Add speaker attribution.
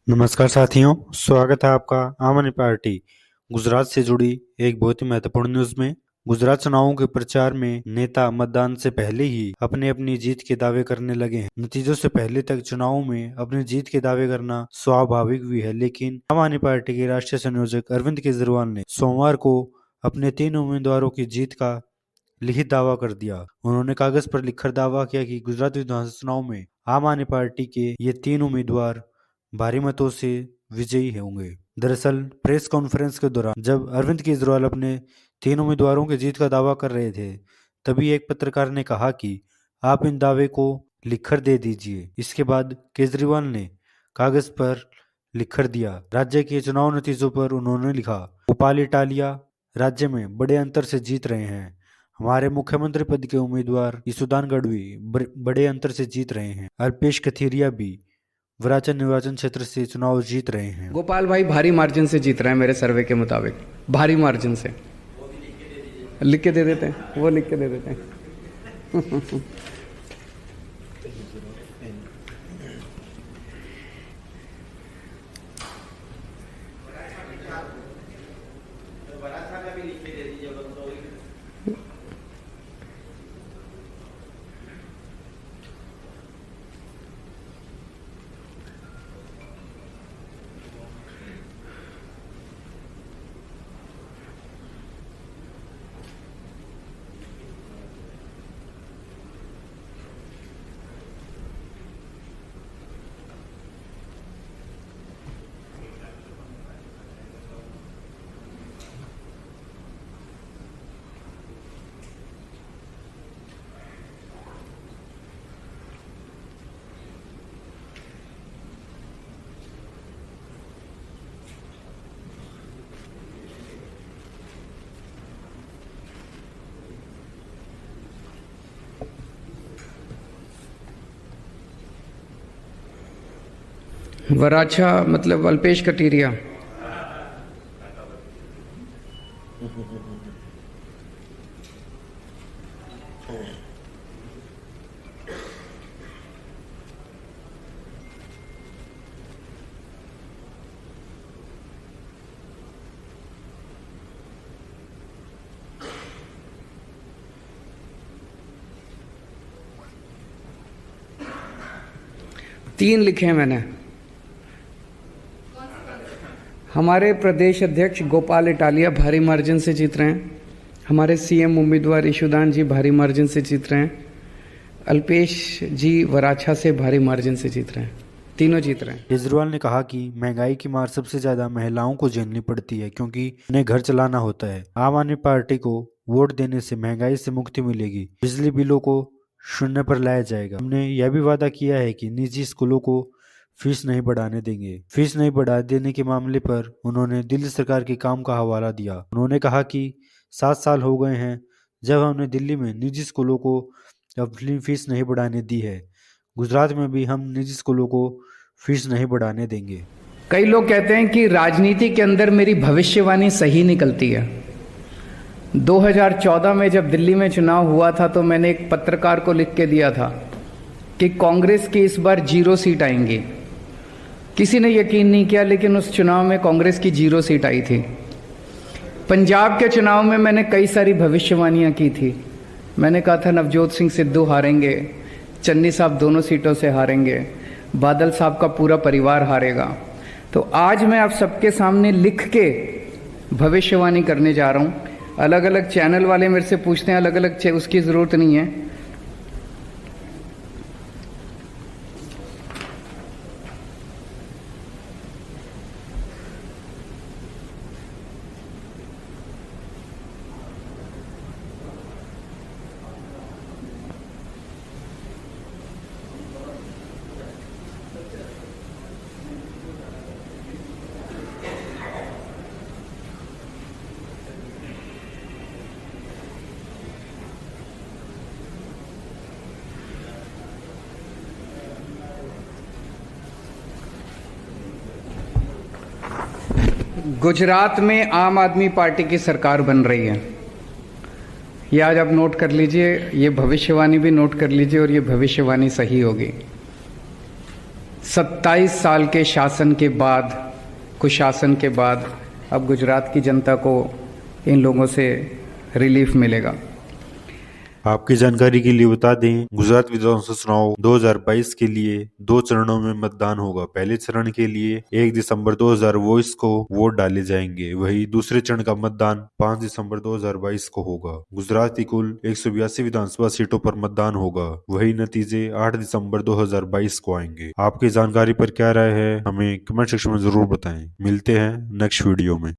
Speaker 1: नमस्कार साथियों, स्वागत है आपका आम आदमी पार्टी गुजरात से जुड़ी एक बहुत ही महत्वपूर्ण न्यूज में। गुजरात चुनावों के प्रचार में नेता मतदान से पहले ही अपनी अपनी जीत के दावे करने लगे हैं। नतीजों से पहले तक चुनावों में अपनी जीत के दावे करना स्वाभाविक भी है, लेकिन आम आदमी पार्टी के राष्ट्रीय संयोजक अरविंद केजरीवाल ने सोमवार को अपने 3 उम्मीदवारों की जीत का लिखित दावा कर दिया। उन्होंने कागज पर लिखकर दावा किया कि गुजरात विधानसभा चुनाव में आम आदमी पार्टी के ये 3 उम्मीदवार भारी मतों से विजयी होंगे। दरअसल प्रेस कॉन्फ्रेंस के दौरान जब अरविंद केजरीवाल अपने 3 उम्मीदवारों की जीत का दावा कर रहे थे, तभी एक पत्रकार ने कहा कि आप इन दावे को लिखकर दे दीजिए। इसके बाद केजरीवाल ने कागज पर लिखकर दिया। राज्य के चुनाव नतीजों पर उन्होंने लिखा, गोपाल इटालिया राज्य में बड़े अंतर से जीत रहे हैं। हमारे मुख्यमंत्री पद के उम्मीदवार ईसुदान गढ़वी बड़े अंतर से जीत रहे हैं। अल्पेश कथीरिया भी वराचा निर्वाचन क्षेत्र से चुनाव जीत रहे हैं।
Speaker 2: गोपाल भाई भारी मार्जिन से जीत रहे हैं मेरे सर्वे के मुताबिक, भारी मार्जिन से। लिख के दे देते हैं, वो लिख के दे देते हैं। वराछा मतलब अल्पेश कटीरिया। तीन लिखे हैं मैंने। हमारे प्रदेश अध्यक्ष गोपाल इटालिया भारी मार्जिन से जीत रहे हैं। हमारे सीएम उम्मीदवार ईशुदान जी भारी मार्जिन से जीत रहे हैं। अल्पेश जी वराछा से भारी मार्जिन से जीत रहे हैं। तीनों जीत रहे हैं।
Speaker 1: केजरीवाल ने कहा कि महंगाई की मार सबसे ज्यादा महिलाओं को झेलनी पड़ती है, क्योंकि उन्हें घर चलाना होता है। आम आदमी पार्टी को वोट देने से महंगाई से मुक्ति मिलेगी। बिजली बिलों को शून्य पर लाया जाएगा। हमने यह भी वादा किया है कि निजी स्कूलों को फीस नहीं बढ़ाने देंगे। फीस नहीं बढ़ा देने के मामले पर उन्होंने दिल्ली सरकार के काम का हवाला दिया। उन्होंने कहा कि 7 साल हो गए हैं जब हमने दिल्ली में निजी स्कूलों को अपनी फीस नहीं बढ़ाने दी है। गुजरात में भी हम निजी स्कूलों को फीस नहीं बढ़ाने देंगे।
Speaker 2: कई लोग कहते हैं कि राजनीति के अंदर मेरी भविष्यवाणी सही निकलती है। 2014 में जब दिल्ली में चुनाव हुआ था तो मैंने एक पत्रकार को लिख के दिया था कि कांग्रेस की इस बार 0 सीट आएंगी। किसी ने यकीन नहीं किया, लेकिन उस चुनाव में कांग्रेस की 0 सीट आई थी। पंजाब के चुनाव में मैंने कई सारी भविष्यवाणियां की थी। मैंने कहा था नवजोत सिंह सिद्धू हारेंगे, चन्नी साहब दोनों सीटों से हारेंगे, बादल साहब का पूरा परिवार हारेगा। तो आज मैं आप सबके सामने लिख के भविष्यवाणी करने जा रहा हूं। अलग अलग चैनल वाले मेरे से पूछते हैं, अलग अलग उसकी जरूरत नहीं है। गुजरात में आम आदमी पार्टी की सरकार बन रही है। ये आज आप नोट कर लीजिए, ये भविष्यवाणी भी नोट कर लीजिए और ये भविष्यवाणी सही होगी। 27 साल के शासन के बाद, कुशासन के बाद अब गुजरात की जनता को इन लोगों से रिलीफ मिलेगा।
Speaker 1: आपकी जानकारी के लिए बता दें, गुजरात विधानसभा चुनाव 2022 के लिए 2 चरणों में मतदान होगा। पहले चरण के लिए 1 दिसंबर 2022 को वोट डाले जाएंगे, वही दूसरे चरण का मतदान 5 दिसंबर 2022 को होगा। गुजरात की कुल 182 विधानसभा सीटों पर मतदान होगा, वही नतीजे 8 दिसंबर 2022 को आएंगे। आपकी जानकारी पर क्या राय है, हमें कमेंट सेक्शन में जरूर बताएं। मिलते हैं नेक्स्ट वीडियो में।